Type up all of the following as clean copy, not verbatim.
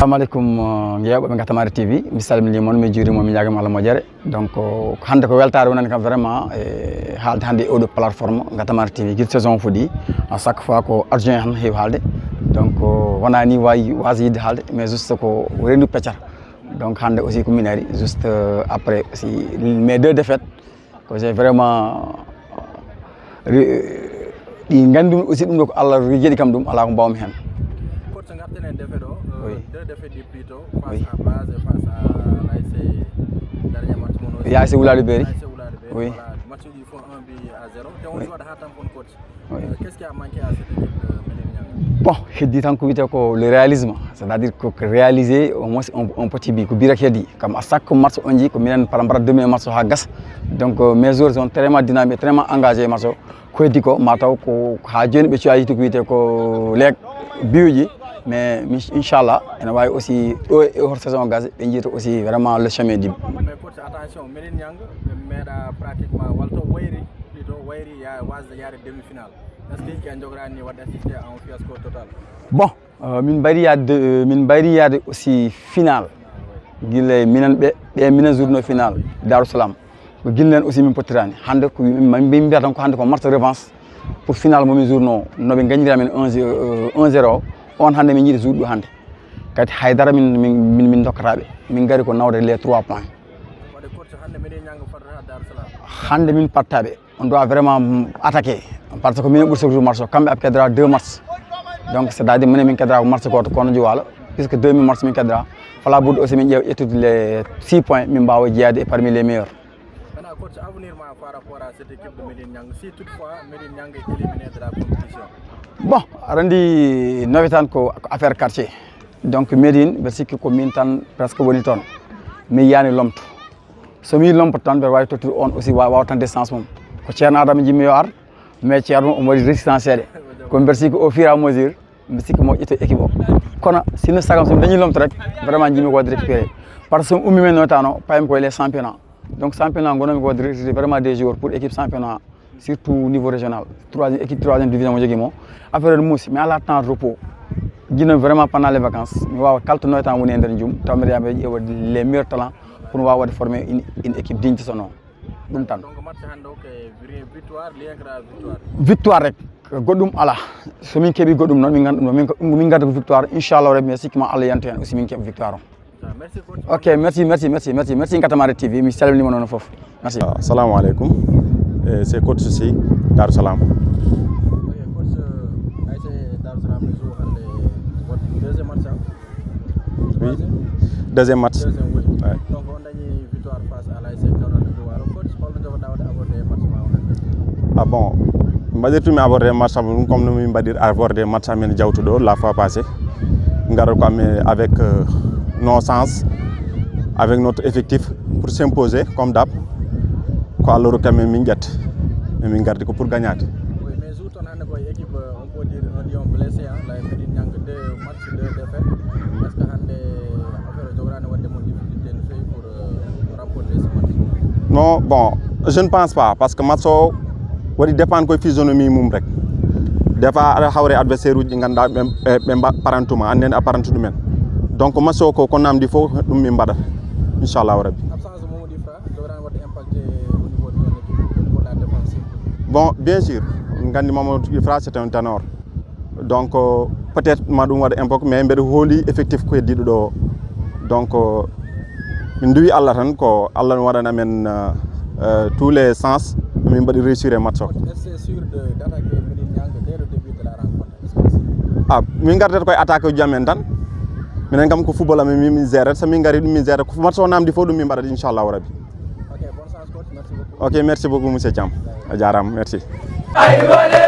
assalamu alaikum ngeyaɓoɓe Gatamari TV mi salmini moon mi juurima mi ñagama Allah moƴƴere donc hande ko weltare wonani kam vraiment haalde hande e oɗo plateforme Gatamari TV guila saison fuɗɗi à chaque fois ko adjoint han heewi haalde donc wona ni wasa yidde haalde mais juste ko rendu peccar donc hande aussi ko min ari juste après aussi mes deux défaites que j'ai vraiment ɗi gandumi aussi ɗum ɗo ko Allah jeeɗi kam ɗum ala ko mbawmi hen. Oui. Deux défaites plutôt face à Base et face à l'ASC dernier match mono. l'ASC Oulali Berry. Oui. Voilà, match ils font 1-0 et on joue à Hatam pour coach. Qu'est-ce qui a manqué à cette équipe de Médine? Bon, je dis tant que le réalisme, c'est-à-dire que réaliser au moins un petit but, que Biraki dit, comme à chaque match on dit que Milan par exemple demain match à Gas, donc mes joueurs sont tellement dynamiques, tellement engagés match. Quoi dit que Matao ko Hadjen be tuayi to kuite ko leg biuji. Mais Inch'Allah, on va aussi hors saison gaz et aussi vraiment le chemin du. Mais attention, Médine Yang, pratiquement Walto Wairi, plutôt Wairi, il y a demi-finale. Est-ce qu'il y a un jour qui assisté à un fiasco total? Bon, min bayri aussi finale. Gile minan journée finale Darussalam. Gilen aussi min potirani. Hande ko min biatan ko hande ko match revanche pour finale mo min journée no be gagnira men 1-0. On hande min yiɗi juuɗɗo hande kadi haydara min dokkataɓe min gari ko nawde les 3 points hande min pattaɓe on doit vraiment attaquer par ce que min ɓuuri sogtude match o kamɓe aɓe kedora 2 matchs donc c'est à dire minen min kedora ko match goto kono Joalo puisque 2000 matchs min kedora fala ɓurde aussi min ƴeewa ƴettude les 6 points min mbawa jeeyade parmi les meilleurs. Maintenant coach avenir ma par rapport à cette équipe de Médine Niang si toutefois Médine Niang est éliminé de la compétition. Bon, arandi nawetan ko affaire quartier. Donc Médine be sikki ko min tan presque woni ton. Mi yani lomto. So mi lompo tan be way totur on aussi wawa tan distance mom. Ko Ceerno Adama jimmi yo ar, mais Ceerno o modi résistance cede. Ko ber sikki au fur et à mesure be sikki mo ƴetto équipe o. Kono sino sagam so dañi lomto rek vraiment jimmi ko récupérer. Parce que ummi men notano payam ko les championnats. Donc championnat gonomi ko récupérer vraiment des joueurs pour équipe championnat. Surtout au niveau régional, équipe 3e division mo jogi mo affaire moussi mais à la temps de repos guina vraiment pendant les vacances mi wawa kalto noy tan woni e nder jum tawmede yambe ƴewa les meilleurs talents pour wawa former une équipe digne de son nom dum tan donc match hande ko victoire liègra victoire rek goddum ala so min kebi goddum non min gandum min gadda ko victoire inchallah rabbi mi sikki ma Allah yanta hen aussi min keb victoire on. Merci coach. OK, merci Gatamari TV mi salmini mo non fof merci. Assalamu alaikum. C'est coach Souci, Darussalam. Ok, coach, ASC Darussalam joue votre deuxième match. Oui, deuxième match. Deuxième, oui. Ouais. Donc on a une victoire face à l'ASC Darussalam. Coach, on a abordé le match. Ah bon, je vais dire aborder le match comme nous vais dire aborder le match la fois passée. Avec nos sens, avec notre effectif pour s'imposer comme d'hab. Alors quand même min gardi ko pour gagner. Oui, mais jour on a une équipe on peut dire un lion blessé la Médine Niang 2 matchs 2 défaites. Est-ce que hande affaire jograne wadde mon difficulté pour rapporter ce match? Non, bon, je ne pense pas parce que match o wadi dépendre ko physionomie mum rek. Des fois ada hawre adversaire uji ganda be parantuma anden apparentu dumen. Donc match o ko namdi fo dum mi mbada inshallah rabbi. Bon, bien sûr, Ngandi Mamadou Ifra c'est un ténor. Donc peut-être madou wad un peu mais mbede holi effectif ko dido do. Donc min duwi Allah tan ko Allah wadana men tous les sens min mbadi réussir match o. Est-ce sûr d'attaquer Médine Niang dès le début de la rencontre? Ah, min gardet koy attaquer jamen tan. Minen kam ko football am mi gérer sa min gari mi gérer ko match o namdi fo dum mi mbada inshallah rabbi. OK, bonne chance coach, merci beaucoup. OK, merci beaucoup monsieur Thiam. Jaram, merci. Ay, wale,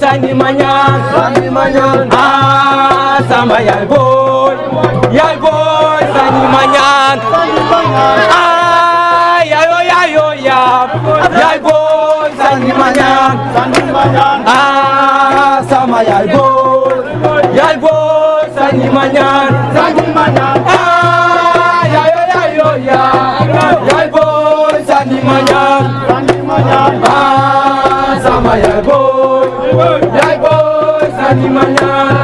sani manyan ah sama yaay boy sani manyan ah yayo ya yaay boy sani manyan ah sama yaay boy sani manyan ah yayo ya yaay boy sani manyan ah sama yaay boy sani manyan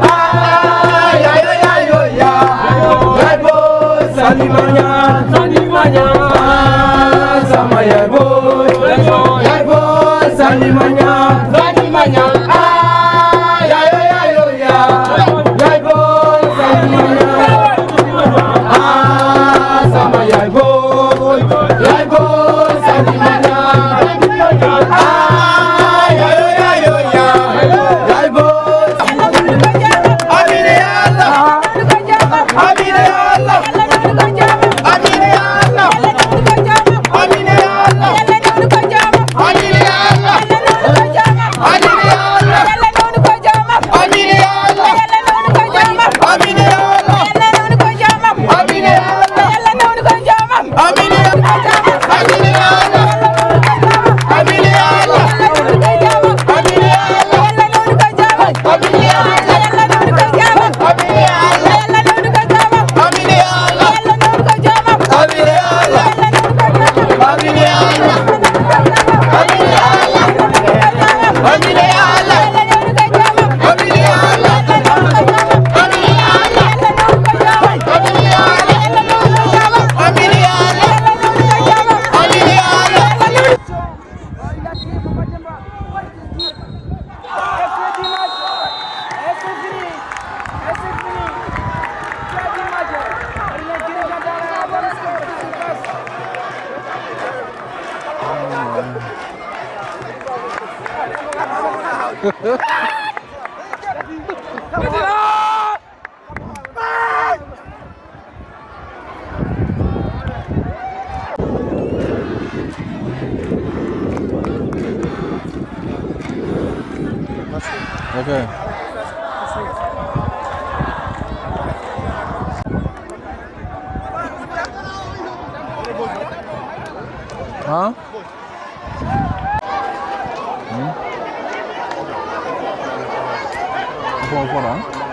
ah yayo ya yaay boy sani manyan ah sama yaay boy sani manyan ah yayo ya yaay boy sani manyan ah sama yaay boy sani manyan ah yayo ya yaay boy amine Allah amine Allah amine Allah amine Allah Okay. Huh? Apa-apa lah.